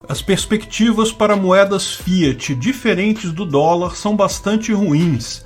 As perspectivas para moedas fiat diferentes do dólar são bastante ruins.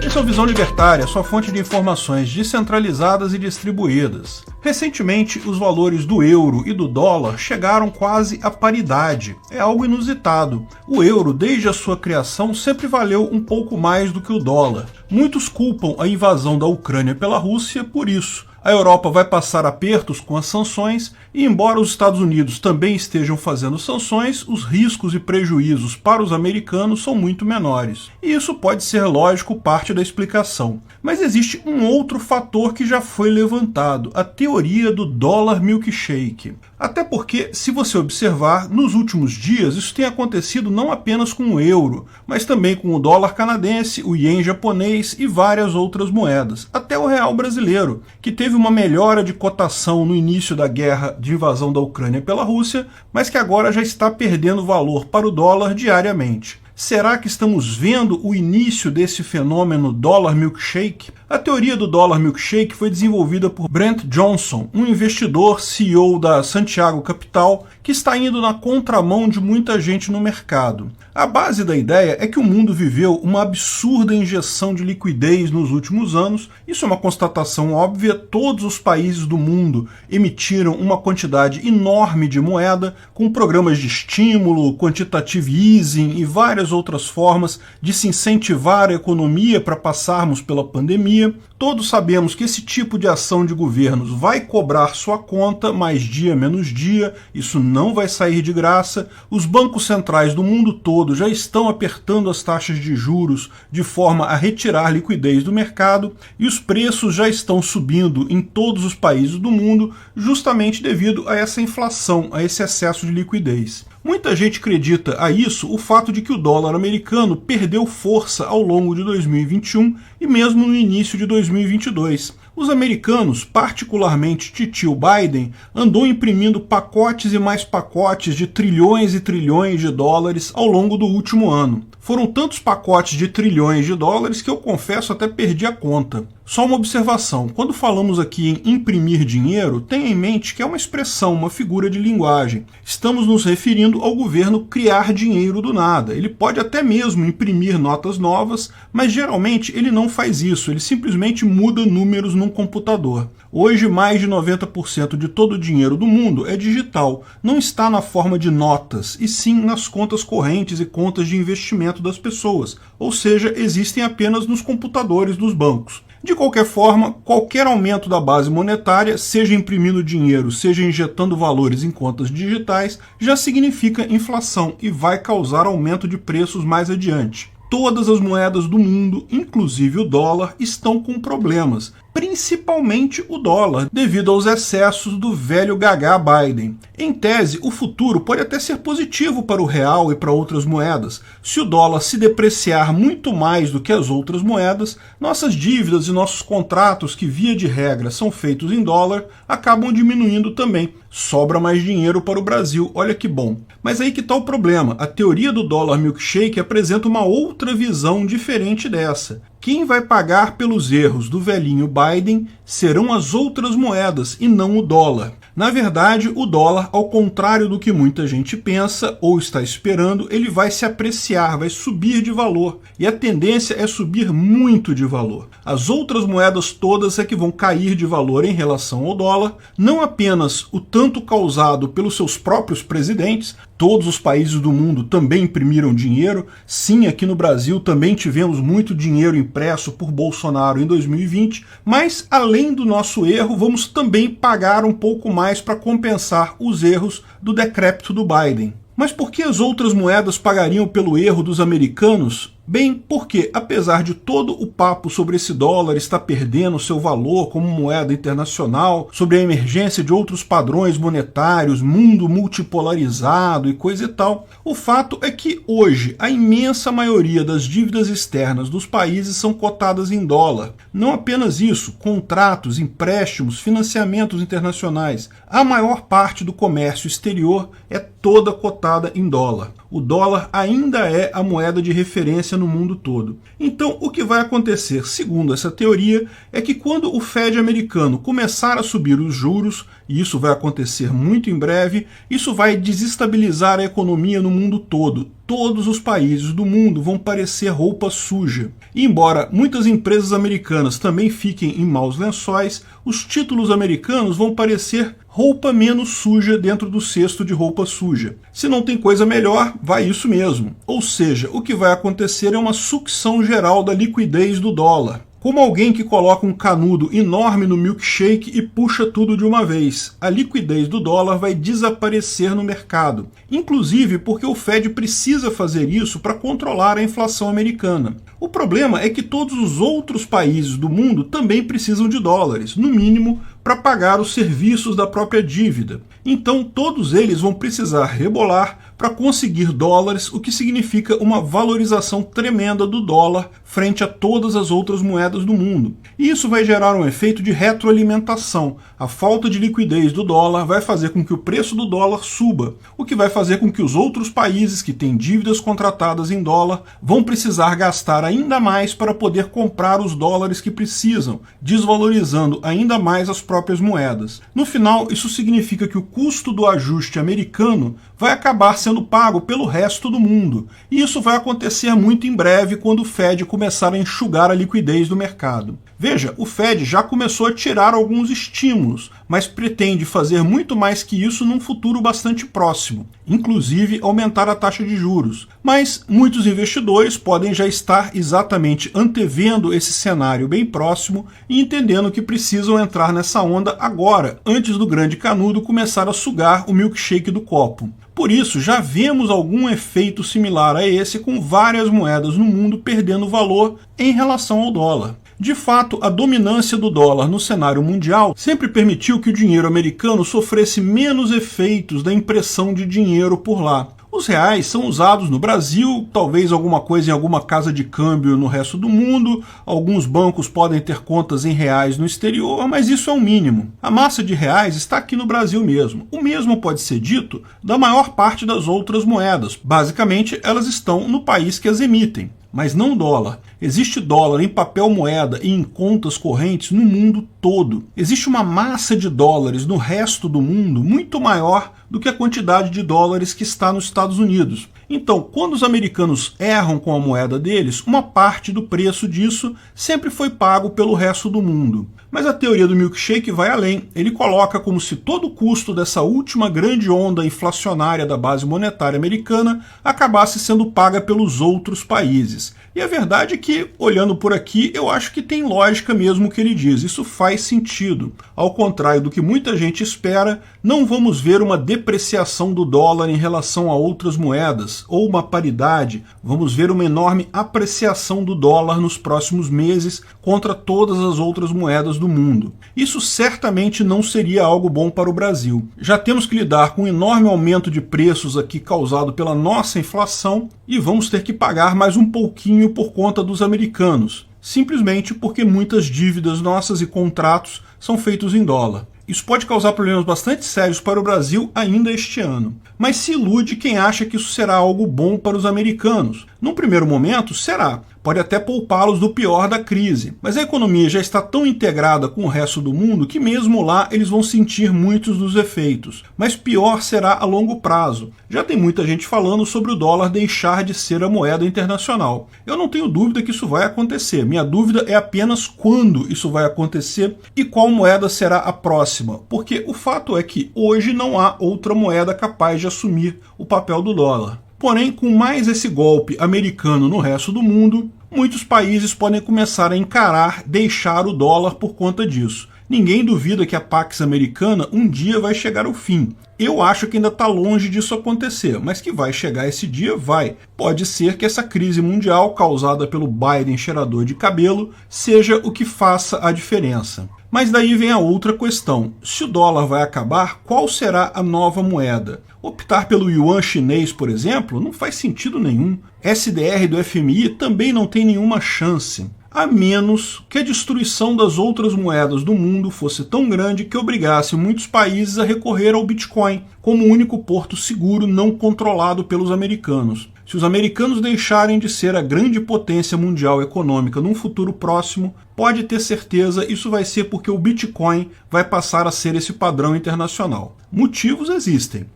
Esse é o Visão Libertária, sua fonte de informações descentralizadas e distribuídas. Recentemente, os valores do euro e do dólar chegaram quase à paridade. É algo inusitado. O euro, desde a sua criação, sempre valeu um pouco mais do que o dólar. Muitos culpam a invasão da Ucrânia pela Rússia por isso. A Europa vai passar apertos com as sanções e, embora os Estados Unidos também estejam fazendo sanções, os riscos e prejuízos para os americanos são muito menores. E isso pode ser, lógico, parte da explicação. Mas existe um outro fator que já foi levantado, a teoria do dólar milkshake. Até porque, se você observar, nos últimos dias isso tem acontecido não apenas com o euro, mas também com o dólar canadense, o ien japonês e várias outras moedas, até o real brasileiro, que teve uma melhora de cotação no início da guerra de invasão da Ucrânia pela Rússia, mas que agora já está perdendo valor para o dólar diariamente. Será que estamos vendo o início desse fenômeno dólar milkshake? A teoria do dólar milkshake foi desenvolvida por Brent Johnson, um investidor CEO da Santiago Capital, que está indo na contramão de muita gente no mercado. A base da ideia é que o mundo viveu uma absurda injeção de liquidez nos últimos anos. Isso é uma constatação óbvia. Todos os países do mundo emitiram uma quantidade enorme de moeda, com programas de estímulo, quantitative easing e várias outras formas de se incentivar a economia para passarmos pela pandemia. Todos sabemos que esse tipo de ação de governos vai cobrar sua conta, mais dia menos dia, isso não vai sair de graça. Os bancos centrais do mundo todo já estão apertando as taxas de juros de forma a retirar liquidez do mercado, e os preços já estão subindo em todos os países do mundo, justamente devido a essa inflação, a esse excesso de liquidez. Muita gente acredita a isso o fato de que o dólar americano perdeu força ao longo de 2021 e mesmo no início de 2022. Os americanos, particularmente titio Biden, andou imprimindo pacotes e mais pacotes de trilhões e trilhões de dólares ao longo do último ano. Foram tantos pacotes de trilhões de dólares que eu confesso até perdi a conta. Só uma observação, quando falamos aqui em imprimir dinheiro, tenha em mente que é uma expressão, uma figura de linguagem. Estamos nos referindo ao governo criar dinheiro do nada. Ele pode até mesmo imprimir notas novas, mas geralmente ele não faz isso, ele simplesmente muda números num computador. Hoje, mais de 90% de todo o dinheiro do mundo é digital, não está na forma de notas, e sim nas contas correntes e contas de investimento das pessoas, ou seja, existem apenas nos computadores dos bancos. De qualquer forma, qualquer aumento da base monetária, seja imprimindo dinheiro, seja injetando valores em contas digitais, já significa inflação e vai causar aumento de preços mais adiante. Todas as moedas do mundo, inclusive o dólar, estão com problemas, principalmente o dólar, devido aos excessos do velho gagá Biden. Em tese, o futuro pode até ser positivo para o real e para outras moedas. Se o dólar se depreciar muito mais do que as outras moedas, nossas dívidas e nossos contratos, que via de regra são feitos em dólar, acabam diminuindo também. Sobra mais dinheiro para o Brasil, olha que bom. Mas aí que está o problema, a teoria do dólar milkshake apresenta uma outra visão diferente dessa. Quem vai pagar pelos erros do velhinho Biden serão as outras moedas e não o dólar. Na verdade, o dólar, ao contrário do que muita gente pensa ou está esperando, ele vai se apreciar, vai subir de valor. E a tendência é subir muito de valor. As outras moedas todas é que vão cair de valor em relação ao dólar, não apenas o tanto causado pelos seus próprios presidentes. Todos os países do mundo também imprimiram dinheiro. Sim, aqui no Brasil também tivemos muito dinheiro impresso por Bolsonaro em 2020, mas além do nosso erro, vamos também pagar um pouco mais para compensar os erros do decrépito do Biden. Mas por que as outras moedas pagariam pelo erro dos americanos? Bem, porque apesar de todo o papo sobre esse dólar estar perdendo seu valor como moeda internacional, sobre a emergência de outros padrões monetários, mundo multipolarizado e coisa e tal, o fato é que hoje a imensa maioria das dívidas externas dos países são cotadas em dólar. Não apenas isso, contratos, empréstimos, financiamentos internacionais. A maior parte do comércio exterior é toda cotada em dólar. O dólar ainda é a moeda de referência no mundo todo. Então, o que vai acontecer, segundo essa teoria, é que quando o Fed americano começar a subir os juros, e isso vai acontecer muito em breve, isso vai desestabilizar a economia no mundo todo. Todos os países do mundo vão parecer roupa suja. E embora muitas empresas americanas também fiquem em maus lençóis, os títulos americanos vão parecer roupa menos suja dentro do cesto de roupa suja. Se não tem coisa melhor, vai isso mesmo. Ou seja, o que vai acontecer é uma sucção geral da liquidez do dólar. Como alguém que coloca um canudo enorme no milkshake e puxa tudo de uma vez. A liquidez do dólar vai desaparecer no mercado. Inclusive porque o Fed precisa fazer isso para controlar a inflação americana. O problema é que todos os outros países do mundo também precisam de dólares, no mínimo, para pagar os serviços da própria dívida. Então todos eles vão precisar rebolar para conseguir dólares, o que significa uma valorização tremenda do dólar frente a todas as outras moedas do mundo. E isso vai gerar um efeito de retroalimentação. A falta de liquidez do dólar vai fazer com que o preço do dólar suba, o que vai fazer com que os outros países que têm dívidas contratadas em dólar vão precisar gastar ainda mais para poder comprar os dólares que precisam, desvalorizando ainda mais as próprias moedas. No final, isso significa que o custo do ajuste americano vai acabar sendo pago pelo resto do mundo. E isso vai acontecer muito em breve quando o Fed começar a enxugar a liquidez do mercado. Veja, o Fed já começou a tirar alguns estímulos, mas pretende fazer muito mais que isso num futuro bastante próximo, inclusive aumentar a taxa de juros. Mas muitos investidores podem já estar exatamente antevendo esse cenário bem próximo e entendendo que precisam entrar nessa onda agora, antes do grande canudo começar a sugar o milkshake do copo. Por isso, já vemos algum efeito similar a esse com várias moedas no mundo perdendo valor em relação ao dólar. De fato, a dominância do dólar no cenário mundial sempre permitiu que o dinheiro americano sofresse menos efeitos da impressão de dinheiro por lá. Os reais são usados no Brasil, talvez alguma coisa em alguma casa de câmbio no resto do mundo, alguns bancos podem ter contas em reais no exterior, mas isso é o mínimo. A massa de reais está aqui no Brasil mesmo. O mesmo pode ser dito da maior parte das outras moedas. Basicamente, elas estão no país que as emitem. Mas não dólar. Existe dólar em papel moeda e em contas correntes no mundo todo. Existe uma massa de dólares no resto do mundo muito maior do que a quantidade de dólares que está nos Estados Unidos. Então, quando os americanos erram com a moeda deles, uma parte do preço disso sempre foi pago pelo resto do mundo. Mas a teoria do milkshake vai além. Ele coloca como se todo o custo dessa última grande onda inflacionária da base monetária americana acabasse sendo paga pelos outros países. E a verdade é que, olhando por aqui, eu acho que tem lógica mesmo o que ele diz. Isso faz sentido. Ao contrário do que muita gente espera, não vamos ver uma depreciação do dólar em relação a outras moedas, ou uma paridade. Vamos ver uma enorme apreciação do dólar nos próximos meses contra todas as outras moedas do mundo. Isso certamente não seria algo bom para o Brasil. Já temos que lidar com um enorme aumento de preços aqui causado pela nossa inflação e vamos ter que pagar mais um pouquinho por conta dos americanos, simplesmente porque muitas dívidas nossas e contratos são feitos em dólar. Isso pode causar problemas bastante sérios para o Brasil ainda este ano. Mas se ilude quem acha que isso será algo bom para os americanos. Num primeiro momento, será. Pode até poupá-los do pior da crise. Mas a economia já está tão integrada com o resto do mundo que mesmo lá eles vão sentir muitos dos efeitos. Mas pior será a longo prazo. Já tem muita gente falando sobre o dólar deixar de ser a moeda internacional. Eu não tenho dúvida que isso vai acontecer. Minha dúvida é apenas quando isso vai acontecer e qual moeda será a próxima. Porque o fato é que hoje não há outra moeda capaz de assumir o papel do dólar. Porém, com mais esse golpe americano no resto do mundo, muitos países podem começar a encarar deixar o dólar por conta disso. Ninguém duvida que a Pax Americana um dia vai chegar ao fim. Eu acho que ainda está longe disso acontecer, mas que vai chegar esse dia, vai. Pode ser que essa crise mundial causada pelo Biden cheirador de cabelo seja o que faça a diferença. Mas daí vem a outra questão. Se o dólar vai acabar, qual será a nova moeda? Optar pelo yuan chinês, por exemplo, não faz sentido nenhum. SDR do FMI também não tem nenhuma chance. a menos que a destruição das outras moedas do mundo fosse tão grande que obrigasse muitos países a recorrer ao Bitcoin como o único porto seguro não controlado pelos americanos. Se os americanos deixarem de ser a grande potência mundial econômica num futuro próximo, pode ter certeza isso vai ser porque o Bitcoin vai passar a ser esse padrão internacional. Motivos existem.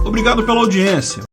Obrigado pela audiência.